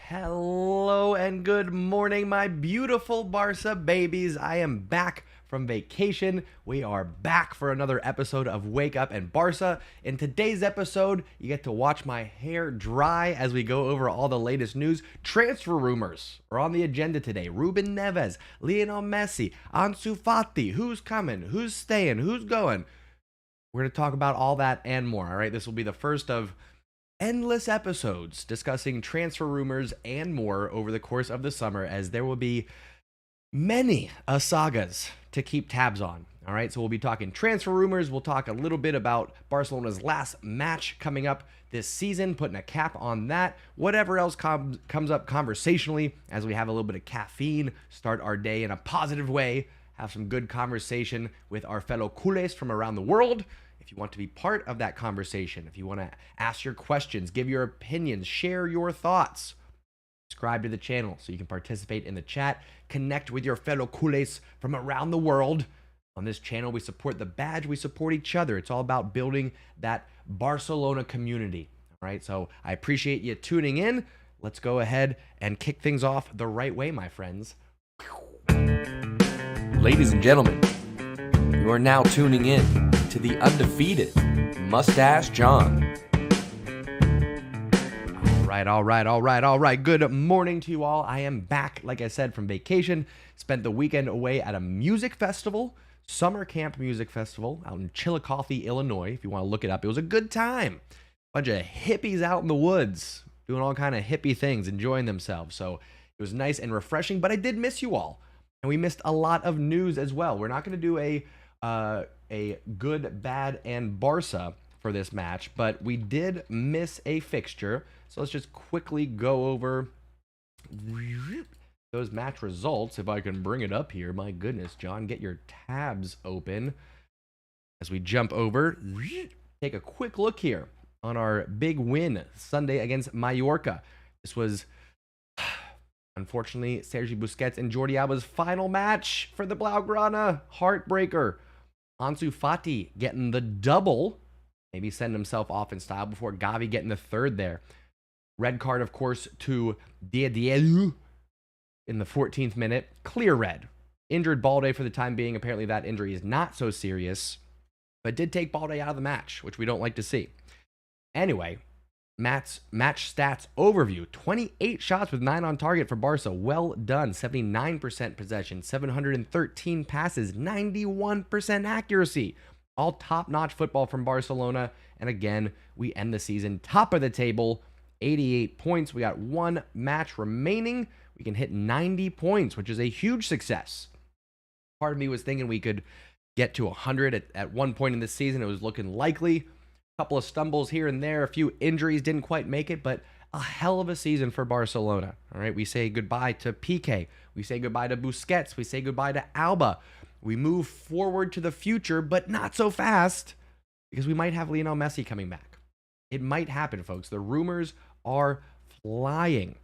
Hello and good morning, my beautiful Barça babies. I am back from vacation. We are back for another episode of Wake Up and Barça. In today's episode, you get to watch my hair dry as we go over all the latest news. Transfer rumors are on the agenda today. Ruben Neves, Lionel Messi, Ansu Fati. Who's coming? Who's staying? Who's going? We're going to talk about all that and more. All right, this will be the first of endless episodes discussing transfer rumors and more over the course of the summer, as there will be many sagas to keep tabs on. All right, so we'll be talking transfer rumors. We'll talk a little bit about Barcelona's last match coming up this season, putting a cap on that. Whatever else comes up conversationally as we have a little bit of caffeine, start our day in a positive way, have some good conversation with our fellow culés from around the world. If you want to be part of that conversation, if you want to ask your questions, give your opinions, share your thoughts, subscribe to the channel so you can participate in the chat, connect with your fellow culés from around the world. On this channel, we support the badge, we support each other. It's all about building that Barcelona community. All right, so I appreciate you tuning in. Let's go ahead and kick things off the right way, my friends. Ladies and gentlemen, you are now tuning in to the undefeated Mustache John. All right. Good morning to you all. I am back, like I said, from vacation. Spent the weekend away at a music festival, summer camp music festival out in Chillicothe, Illinois. If you want to look it up, it was a good time. Bunch of hippies out in the woods doing all kind of hippie things, enjoying themselves. So it was nice and refreshing, but I did miss you all. And we missed a lot of news as well. We're not going to do a good, bad, and Barça for this match, but we did miss a fixture. So let's just quickly go over those match results. If I can bring it up here. My goodness, John, get your tabs open as we jump over. Take a quick look here on our big win Sunday against Mallorca. This was, unfortunately, Sergi Busquets and Jordi Alba's final match for the Blaugrana. Heartbreaker. Ansu Fati getting the double. Maybe send himself off in style before Gavi getting the third there. Red card, of course, to Diedielu in the 14th minute. Clear red. Injured Balde for the time being. Apparently that injury is not so serious, but did take Balde out of the match, which we don't like to see. Anyway, match stats overview. 28 shots with 9 on target for Barca. Well done. 79% possession, 713 passes, 91% accuracy. All top-notch football from Barcelona. And again, we end the season top of the table, 88 points. We got one match remaining. We can hit 90 points, which is a huge success. Part of me was thinking we could get to 100 at one point in this season. It was looking likely. Couple of stumbles here and there, a few injuries didn't quite make it, but a hell of a season for Barcelona. All right, we say goodbye to Piqué, we say goodbye to Busquets, we say goodbye to Alba. We move forward to the future, but not so fast, because we might have Lionel Messi coming back. It might happen, folks. The rumors are flying.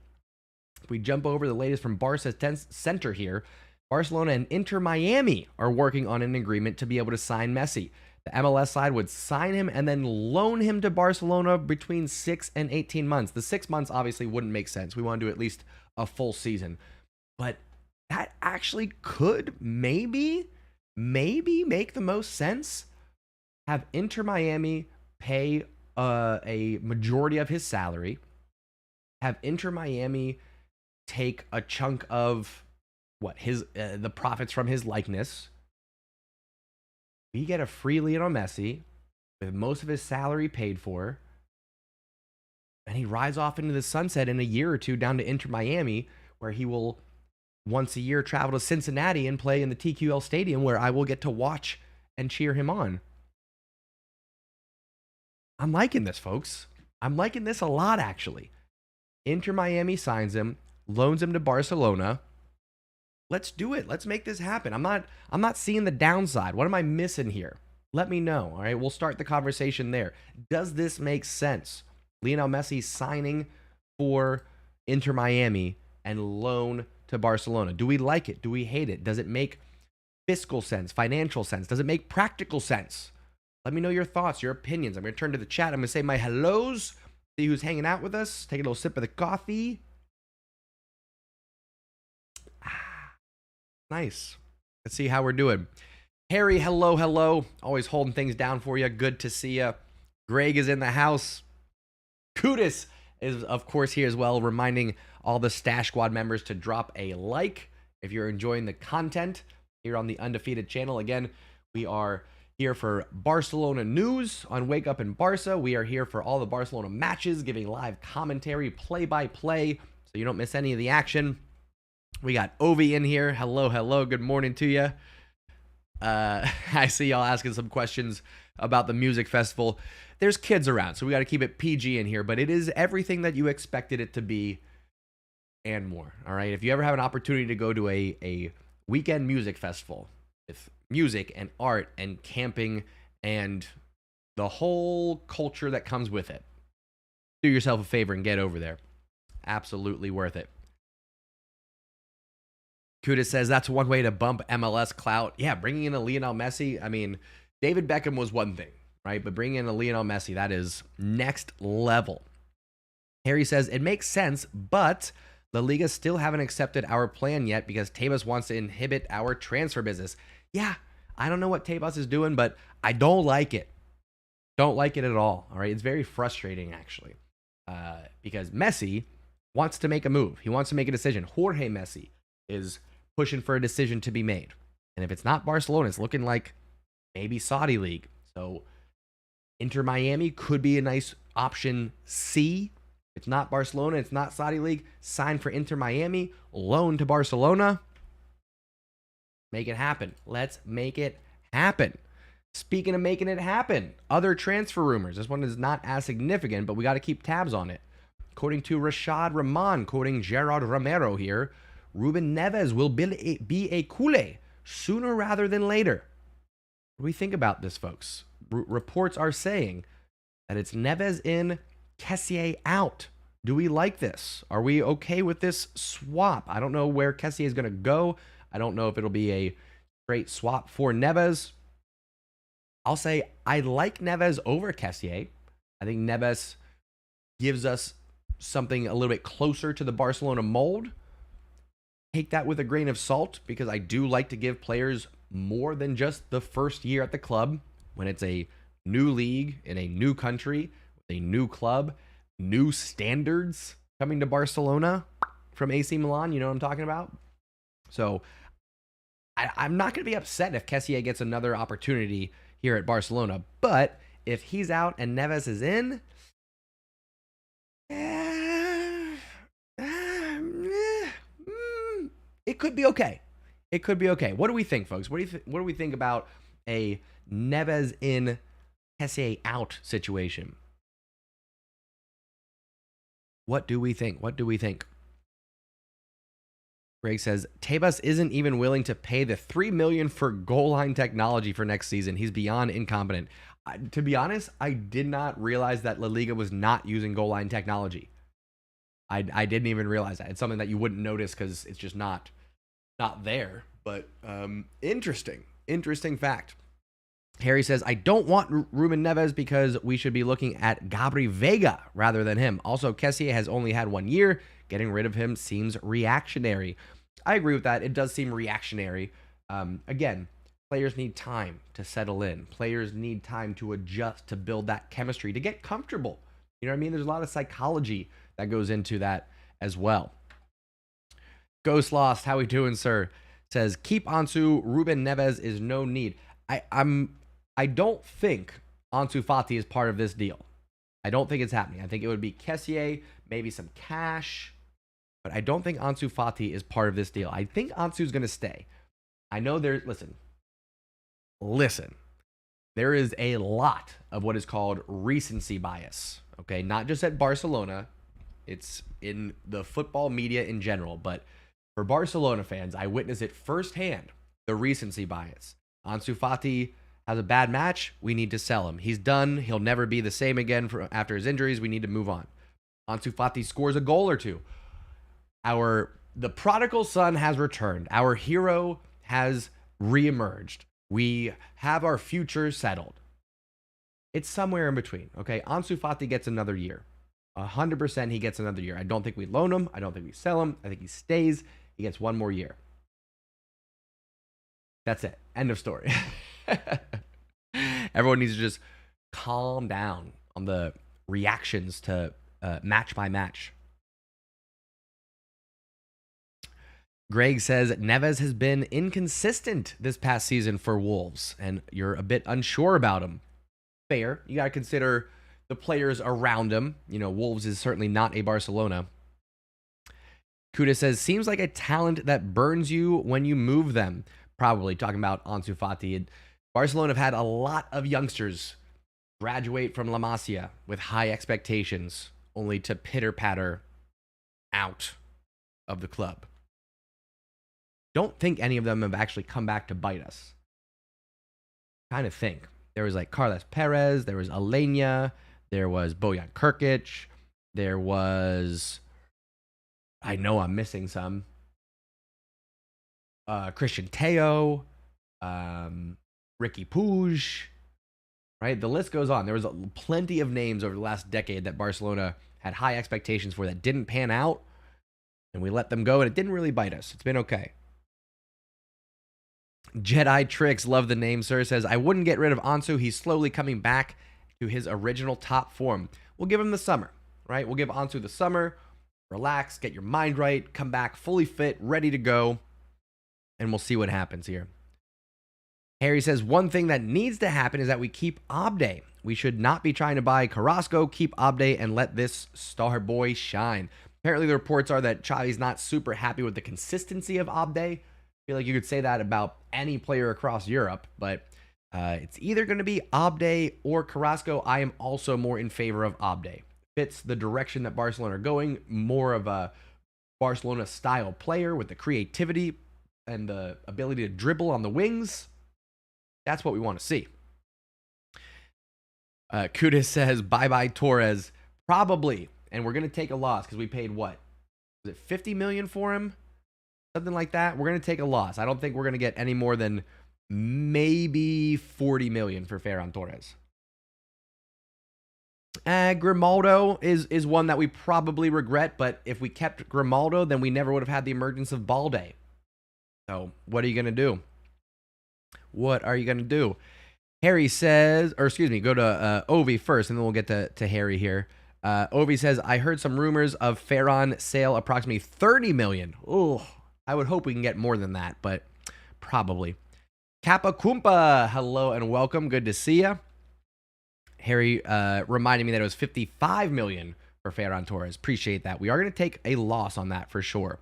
If we jump over the latest from Barca's center here, Barcelona and Inter Miami are working on an agreement to be able to sign Messi. The MLS side would sign him and then loan him to Barcelona between 6 and 18 months. The 6 months obviously wouldn't make sense. We want to do at least a full season. But that actually could maybe make the most sense. Have Inter Miami pay a majority of his salary. Have Inter Miami take a chunk of the profits from his likeness. We get a free Lionel Messi with most of his salary paid for, and he rides off into the sunset in a year or two down to Inter Miami, where he will once a year travel to Cincinnati and play in the TQL Stadium, where I will get to watch and cheer him on. I'm liking this, folks. I'm liking this a lot, actually. Inter Miami signs him, loans him to Barcelona. Let's do it. Let's make this happen. I'm not seeing the downside. What am I missing here? Let me know. All right, we'll start the conversation there. Does this make sense? Lionel Messi signing for Inter Miami and loan to Barcelona. Do we like it? Do we hate it? Does it make fiscal sense, financial sense? Does it make practical sense? Let me know your thoughts, your opinions. I'm going to turn to the chat. I'm going to say my hellos, see who's hanging out with us, take a little sip of the coffee. Nice. Let's see how we're doing. Harry, hello, hello. Always holding things down for you. Good to see you. Greg is in the house. Kudis is, of course, here as well, reminding all the Stash Squad members to drop a like if you're enjoying the content here on the Undefeated channel. Again, we are here for Barcelona news on Wake Up in Barça. We are here for all the Barcelona matches, giving live commentary, play-by-play, so you don't miss any of the action. We got Ovi in here. Hello, hello. Good morning to you. I see y'all asking some questions about the music festival. There's kids around, so we got to keep it PG in here, but it is everything that you expected it to be and more, all right? If you ever have an opportunity to go to a weekend music festival with music and art and camping and the whole culture that comes with it, do yourself a favor and get over there. Absolutely worth it. Kuda says that's one way to bump MLS clout. Yeah, bringing in a Lionel Messi. I mean, David Beckham was one thing, right? But bringing in a Lionel Messi, that is next level. Harry says it makes sense, but La Liga still haven't accepted our plan yet because Tebas wants to inhibit our transfer business. Yeah, I don't know what Tebas is doing, but I don't like it. Don't like it at all right? It's very frustrating, actually, because Messi wants to make a move. He wants to make a decision. Jorge Messi is pushing for a decision to be made. And if it's not Barcelona, it's looking like maybe Saudi League. So Inter Miami could be a nice option C. If it's not Barcelona, it's not Saudi League. Sign for Inter Miami, loan to Barcelona. Make it happen. Let's make it happen. Speaking of making it happen, other transfer rumors. This one is not as significant, but we got to keep tabs on it. According to Rashad Rahman, quoting Gerard Romero here, Ruben Neves will be a culé sooner rather than later. What do we think about this, folks? Reports are saying that it's Neves in, Kessié out. Do we like this? Are we okay with this swap? I don't know where Kessié is going to go. I don't know if it'll be a straight swap for Neves. I'll say I like Neves over Kessié. I think Neves gives us something a little bit closer to the Barcelona mold. Take that with a grain of salt because I do like to give players more than just the first year at the club when it's a new league in a new country, with a new club, new standards coming to Barcelona from AC Milan. You know what I'm talking about? So I'm not going to be upset if Kessié gets another opportunity here at Barcelona. But if he's out and Neves is in, it could be okay. It could be okay. What do we think, folks? What do we think about a Neves in, Kessié out situation? What do we think? What do we think? Greg says Tebas isn't even willing to pay the $3 million for goal line technology for next season. He's beyond incompetent. To be honest, I did not realize that La Liga was not using goal line technology. I didn't even realize that. It's something that you wouldn't notice because it's just not there. But interesting fact. Harry says, I don't want Ruben Neves because we should be looking at Gabri Vega rather than him. Also, Kessié has only had 1 year. Getting rid of him seems reactionary. I agree with that. It does seem reactionary. Again, players need time to settle in. Players need time to adjust, to build that chemistry, to get comfortable. You know what I mean? There's a lot of psychology that goes into that as well. Ghost Lost, how we doing, sir? Says, keep Ansu. Ruben Neves is no need. I don't think Ansu Fati is part of this deal. I don't think it's happening. I think it would be Kessié, maybe some cash, but I don't think Ansu Fati is part of this deal. I think Ansu's going to stay. I know there's, listen, there is a lot of what is called recency bias, okay? Not just at Barcelona, it's in the football media in general, but for Barcelona fans, I witness it firsthand, the recency bias. Ansu Fati has a bad match, we need to sell him. He's done. He'll never be the same again after his injuries. We need to move on. Ansu Fati scores a goal or two. The prodigal son has returned. Our hero has reemerged. We have our future settled. It's somewhere in between, okay? Ansu Fati gets another year. 100% he gets another year. I don't think we loan him. I don't think we sell him. I think he stays. He gets one more year. That's it. End of story. Everyone needs to just calm down on the reactions to match by match. Greg says Neves has been inconsistent this past season for Wolves, and you're a bit unsure about him. Fair. You got to consider the players around him. You know, Wolves is certainly not a Barcelona. Kuda says, seems like a talent that burns you when you move them. Probably talking about Ansu Fati. Barcelona have had a lot of youngsters graduate from La Masia with high expectations, only to pitter-patter out of the club. Don't think any of them have actually come back to bite us. Kind of think. There was like Carles Perez, there was Alenia, there was Bojan Krkic, there was, I know I'm missing some, Christian Teo, Ricky Puig, right? The list goes on. There was plenty of names over the last decade that Barcelona had high expectations for that didn't pan out, and we let them go, and it didn't really bite us. It's been okay. Jedi Tricks, love the name, sir, says, I wouldn't get rid of Ansu. He's slowly coming back to his original top form. We'll give him the summer, right? We'll give Ansu the summer. Relax, get your mind right, come back fully fit, ready to go, and we'll see what happens here. Harry says, one thing that needs to happen is that we keep Abde. We should not be trying to buy Carrasco, keep Abde, and let this star boy shine. Apparently, the reports are that Xavi's not super happy with the consistency of Abde. I feel like you could say that about any player across Europe, but it's either going to be Abde or Carrasco. I am also more in favor of Abde. Fits the direction that Barcelona are going, more of a Barcelona-style player with the creativity and the ability to dribble on the wings. That's what we want to see. Kudis says, bye-bye Torres. Probably, and we're going to take a loss because we paid what? Was it $50 million for him? Something like that. We're going to take a loss. I don't think we're going to get any more than maybe $40 million for Ferran Torres. Grimaldo is one that we probably regret, but if we kept Grimaldo, then we never would have had the emergence of Balde. So what are you going to do? What are you going to do? Harry says, or excuse me, go to Ovi first, and then we'll get to Harry here. Ovi says, I heard some rumors of Ferran sale approximately $30 million. Oh, I would hope we can get more than that, but probably. Kappa Kumpa, hello and welcome. Good to see you. Harry reminded me that it was $55 million for Ferran Torres. Appreciate that. We are going to take a loss on that for sure.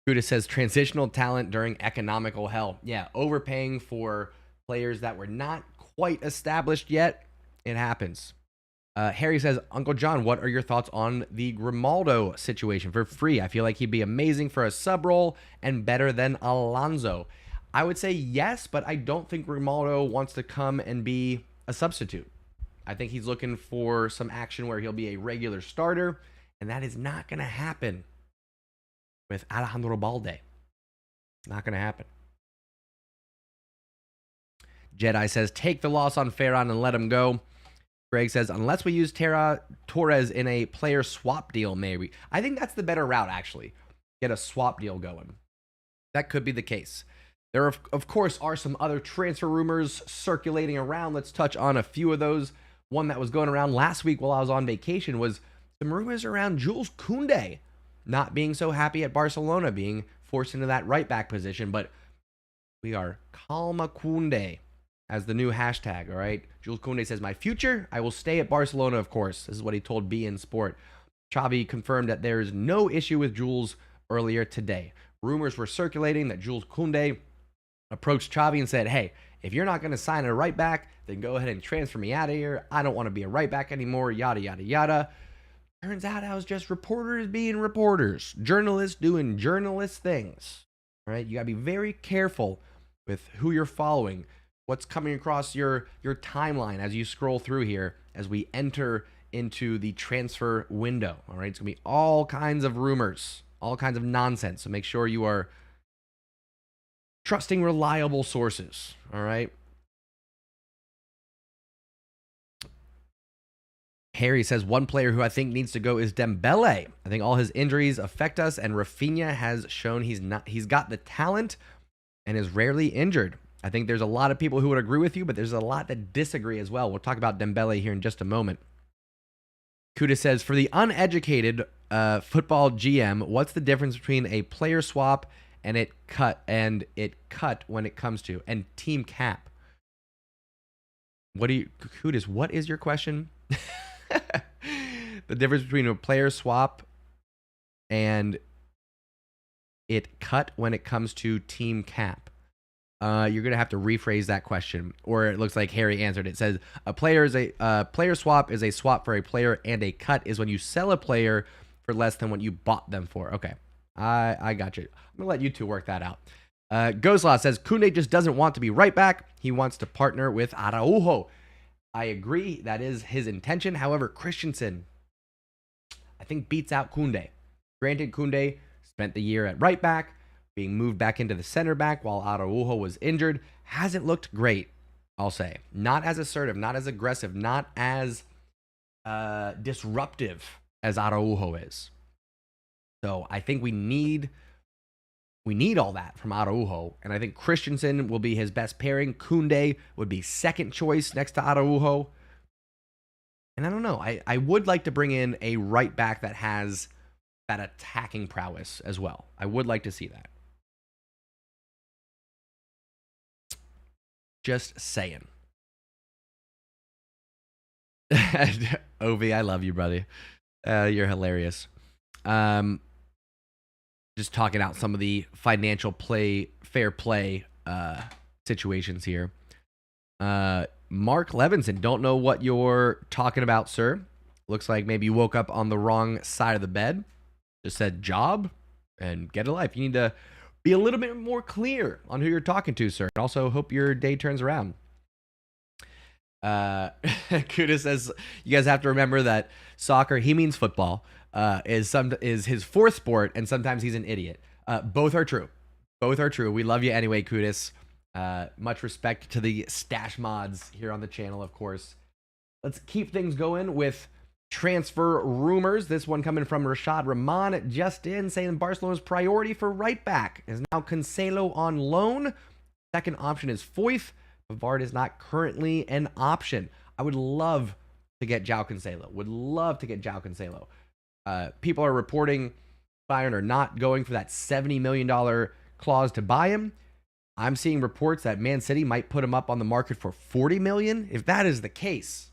Buddha says transitional talent during economical hell. Yeah, overpaying for players that were not quite established yet. It happens. Harry says, Uncle John, what are your thoughts on the Grimaldo situation for free? I feel like he'd be amazing for a sub role and better than Alonso. I would say yes, but I don't think Grimaldo wants to come and be a substitute. I think he's looking for some action where he'll be a regular starter, and that is not going to happen with Alejandro Balde. Not going to happen. Jedi says, take the loss on Ferran and let him go. Greg says, unless we use Torres in a player swap deal, maybe. I think that's the better route, actually. Get a swap deal going. That could be the case. There, of course, are some other transfer rumors circulating around. Let's touch on a few of those. One that was going around last week while I was on vacation was some rumors around Jules Koundé not being so happy at Barcelona, being forced into that right back position. But we are Calma Koundé as the new hashtag, all right? Jules Koundé says, my future, I will stay at Barcelona, of course. This is what he told beIN Sport. Xavi confirmed that there is no issue with Jules earlier today. Rumors were circulating that Jules Koundé approached Xavi and said, hey, if you're not going to sign a right back, then go ahead and transfer me out of here. I don't want to be a right back anymore, yada, yada, yada. Turns out I was just reporters being reporters, journalists doing journalist things, right? You got to be very careful with who you're following, what's coming across your timeline as you scroll through here as we enter into the transfer window, all right? It's going to be all kinds of rumors, all kinds of nonsense, so make sure you are trusting reliable sources, all right? Harry says, one player who I think needs to go is Dembele. I think all his injuries affect us, and Rafinha has shown he's got the talent, and is rarely injured. I think there's a lot of people who would agree with you, but there's a lot that disagree as well. We'll talk about Dembele here in just a moment. Kuda says, for the uneducated football GM, what's the difference between a player swap and it cut when it comes to and team cap? Kudas, what is your question? The difference between a player swap and it cut when it comes to team cap. You're gonna have to rephrase that question, or it looks like Harry answered it. It says a player swap is a swap for a player, and a cut is when you sell a player for less than what you bought them for. Okay, I got you. I'm gonna let you two work that out. Gozlaw says Koundé just doesn't want to be right back. He wants to partner with Araujo. I agree, that is his intention. However, Christensen, I think, beats out Koundé. Granted, Koundé spent the year at right back, being moved back into the center back while Araujo was injured. Hasn't looked great, I'll say. Not as assertive, not as aggressive, not as disruptive as Araujo is. So I think we need all that from Araujo, and I think Christensen will be his best pairing. Koundé would be second choice next to Araujo. And I don't know. I would like to bring in a right back that has that attacking prowess as well. I would like to see that. Just saying. Ovi, I love you, buddy. You're hilarious. Just talking out some of the financial fair play situations here. Mark Levinson, don't know what you're talking about, sir. Looks like maybe you woke up on the wrong side of the bed. Just said job and get a life. You need to be a little bit more clear on who you're talking to, sir. And also hope your day turns around. Kuda says you guys have to remember that soccer, he means football, is his fourth sport, and sometimes he's an idiot. Both are true. Both are true. We love you anyway, Kudis. Much respect to the stash mods here on the channel, of course. Let's keep things going with transfer rumors. This one coming from Rashad Rahman just in, saying Barcelona's priority for right back is now Cancelo on loan. Second option is Foyth. Pavard is not currently an option. I would love to get João Cancelo. Would love to get João Cancelo. People are reporting Bayern are not going for that $70 million clause to buy him. I'm seeing reports that Man City might put him up on the market for $40 million. If that is the case,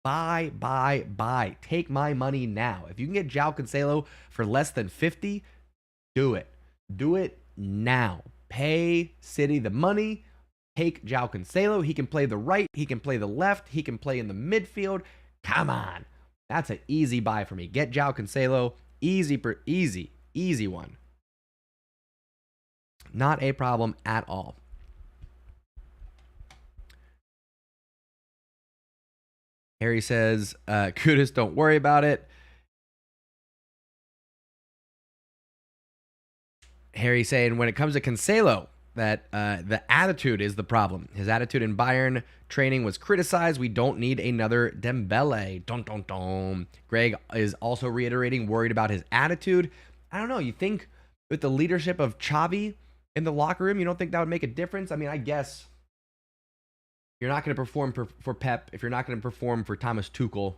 buy. Take my money now. If you can get João Cancelo for less than 50, do it. Do it now. Pay City the money. Take João Cancelo. He can play the right. He can play the left. He can play in the midfield. Come on. That's an easy buy for me. Get João Cancelo. Easy one. Not a problem at all. Harry says, Kudus, don't worry about it. Harry saying, when it comes to Cancelo, that the attitude is the problem. His attitude in Bayern training was criticized. We don't need another Dembele. Dun. Greg is also reiterating, worried about his attitude. I don't know. You think with the leadership of Xavi in the locker room, you don't think that would make a difference? I mean, I guess you're not going to perform for Pep. If you're not going to perform for Thomas Tuchel,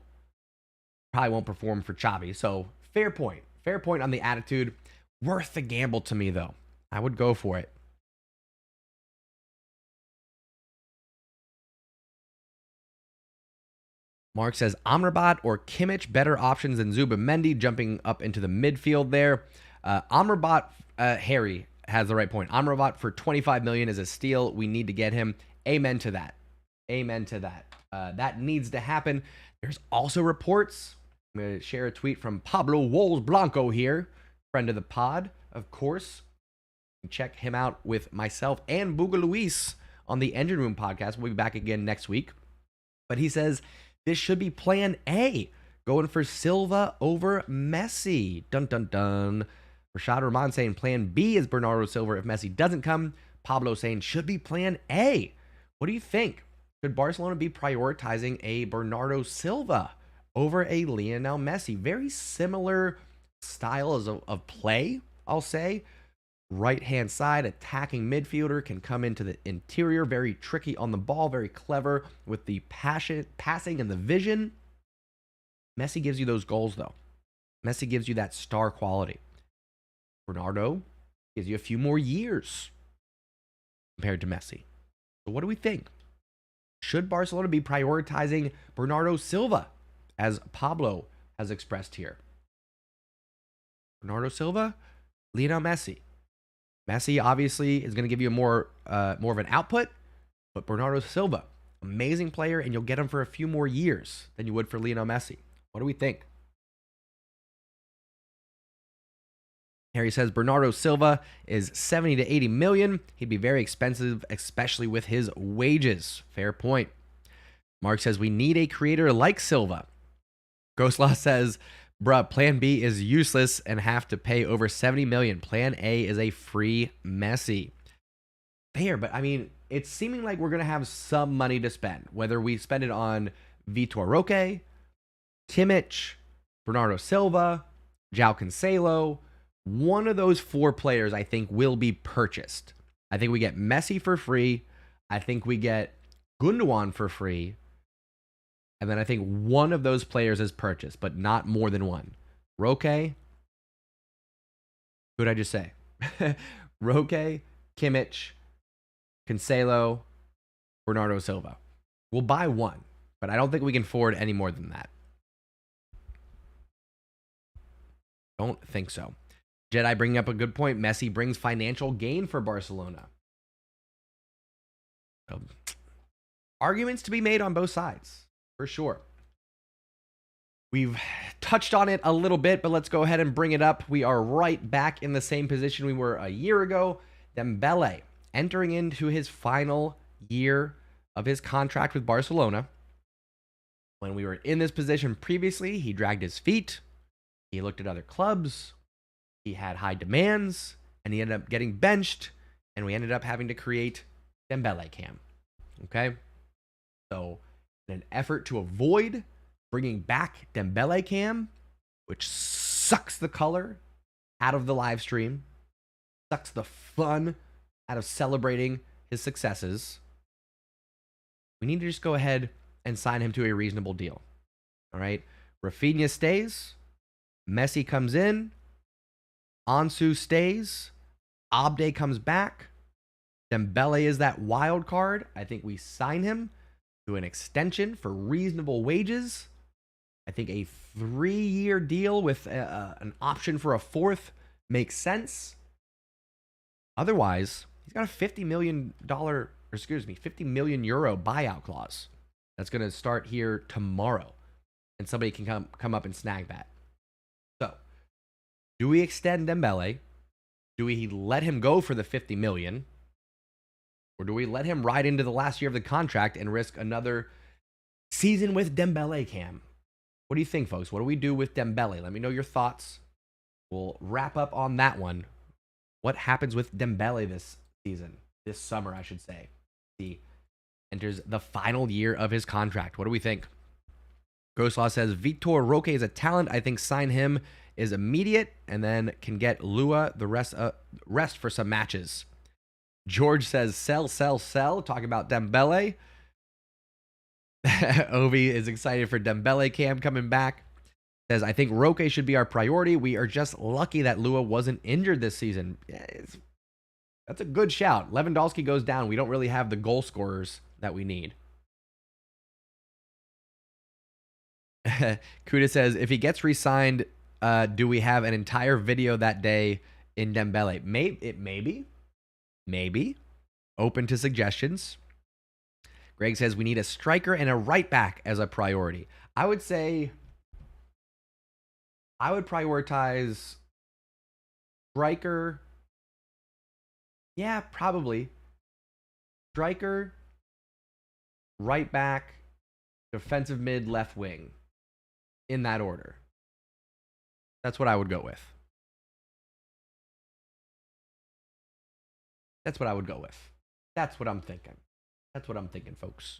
probably won't perform for Xavi. So fair point. Fair point on the attitude. Worth the gamble to me, though. I would go for it. Mark says, Amrabat or Kimmich, better options than Zubamendi, jumping up into the midfield there. Amrabat, Harry has the right point. Amrabat for $25 million is a steal. We need to get him. Amen to that. That needs to happen. There's also reports. I'm going to share a tweet from Pablo Wolves Blanco here, friend of the pod, of course. Check him out with myself and Buga Luis on the Engine Room podcast. We'll be back again next week. But he says, this should be plan A. Going for Silva over Messi. Dun. Rashad Rahman saying plan B is Bernardo Silva if Messi doesn't come. Pablo saying should be plan A. What do you think? Should Barcelona be prioritizing a Bernardo Silva over a Lionel Messi? Very similar styles of play, I'll say. right-hand side attacking midfielder, can come into the interior, very tricky on the ball, very clever with the passing and the vision. Messi gives you those goals, though. Messi gives you that star quality. Bernardo gives you a few more years compared to Messi. So what do we think? Should Barcelona be prioritizing Bernardo Silva, as Pablo has expressed here? Bernardo Silva, Lionel Messi. Messi obviously is going to give you more of an output, but Bernardo Silva, amazing player, and you'll get him for a few more years than you would for Lionel Messi. What do we think? Harry says Bernardo Silva is 70 to 80 million. He'd be very expensive, especially with his wages. Fair point. Mark says we need a creator like Silva. Ghostlaw says, bruh, plan B is useless and have to pay over 70 million. Plan A is a free Messi. Fair, but I mean, it's seeming like we're going to have some money to spend. Whether we spend it on Vitor Roque, Kimmich, Bernardo Silva, João Cancelo, one of those four players I think will be purchased. I think we get Messi for free. I think we get Gundogan for free. And then I think one of those players is purchased, but not more than one. Roque. Who did I just say? Roque, Kimmich, Cancelo, Bernardo Silva. We'll buy one, but I don't think we can afford any more than that. Don't think so. Jedi bringing up a good point. Messi brings financial gain for Barcelona. So, arguments to be made on both sides, for sure. We've touched on it a little bit, but let's go ahead and bring it up. We are right back in the same position we were a year ago. Dembele entering into his final year of his contract with Barcelona. When we were in this position previously, he dragged his feet. He looked at other clubs. He had high demands, and he ended up getting benched, and we ended up having to create Dembele Cam. Okay? So, in an effort to avoid bringing back Dembele Cam, which sucks the color out of the live stream, sucks the fun out of celebrating his successes, we need to just go ahead and sign him to a reasonable deal. All right? Rafinha stays. Messi comes in. Ansu stays. Abde comes back. Dembele is that wild card. I think we sign him to an extension for reasonable wages. I think a 3-year deal with an option for a 4th makes sense. Otherwise, he's got a $50 million buyout clause that's going to start here tomorrow, and somebody can come up and snag that. So, do we extend Dembele? Do we let him go for the $50 million? Or do we let him ride into the last year of the contract and risk another season with Dembele Cam? What do you think, folks? What do we do with Dembele? Let me know your thoughts. We'll wrap up on that one. What happens with Dembele this season? This summer, I should say. He enters the final year of his contract. What do we think? Ghostlaw says, Vitor Roque is a talent. I think sign him is immediate and then can get Lua the rest for some matches. George says, sell. Talking about Dembele. Ovi is excited for Dembele Cam coming back. Says, I think Roque should be our priority. We are just lucky that Lua wasn't injured this season. Yeah, that's a good shout. Lewandowski goes down. We don't really have the goal scorers that we need. Kuda says, if he gets re-signed, do we have an entire video that day in Dembele? Maybe. Open to suggestions. Greg says, we need a striker and a right back as a priority. I would say I would prioritize striker. Yeah, probably. Striker, right back, defensive mid, left wing. In that order. That's what I would go with. That's what I'm thinking. That's what I'm thinking, folks.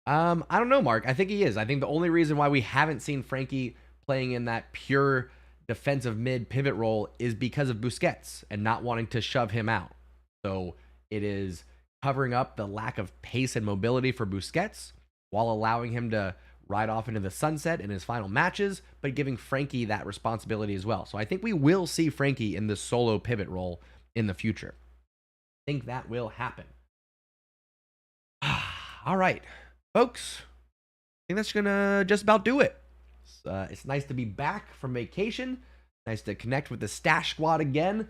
I don't know, Mark. I think he is. I think the only reason why we haven't seen Frankie playing in that pure defensive mid pivot role is because of Busquets and not wanting to shove him out. So it is covering up the lack of pace and mobility for Busquets while allowing him to ride off into the sunset in his final matches, but giving Frankie that responsibility as well. So I think we will see Frankie in the solo pivot role in the future. I think that will happen. All right, folks. I think that's gonna just about do it. It's nice to be back from vacation. Nice to connect with the Stash Squad again.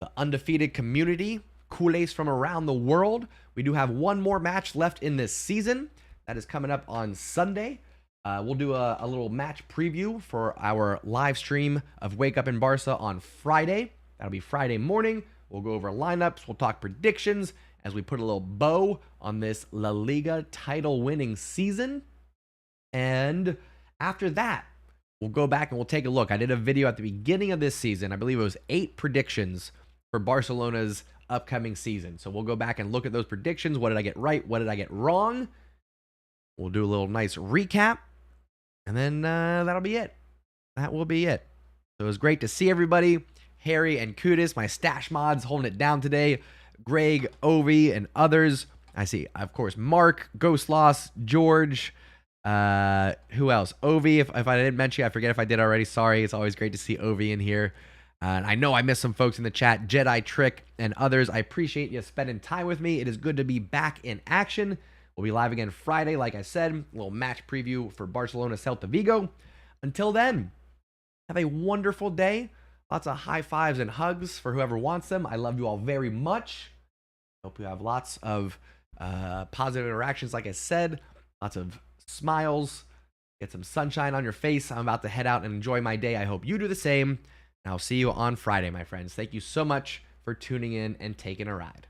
The undefeated community, culés from around the world. We do have one more match left in this season. That is coming up on Sunday. We'll do a little match preview for our live stream of Wake Up in Barça on Friday. That'll be Friday morning. We'll go over lineups. We'll talk predictions as we put a little bow on this La Liga title winning season. And after that, we'll go back and we'll take a look. I did a video at the beginning of this season. I believe it was 8 predictions for Barcelona's upcoming season. So we'll go back and look at those predictions. What did I get right? What did I get wrong? We'll do a little nice recap. And then that'll be it. That will be it. So it was great to see everybody. Harry and Kudis, my stash mods, holding it down today. Greg, Ovi, and others. I see, of course, Mark, Ghost Loss, George. Who else? Ovi, if I didn't mention you, I forget if I did already. Sorry. It's always great to see Ovi in here. And I know I missed some folks in the chat. Jedi Trick and others. I appreciate you spending time with me. It is good to be back in action. We'll be live again Friday, like I said. A little match preview for Barcelona Celta Vigo. Until then, have a wonderful day. Lots of high fives and hugs for whoever wants them. I love you all very much. Hope you have lots of positive interactions, like I said. Lots of smiles. Get some sunshine on your face. I'm about to head out and enjoy my day. I hope you do the same. And I'll see you on Friday, my friends. Thank you so much for tuning in and taking a ride.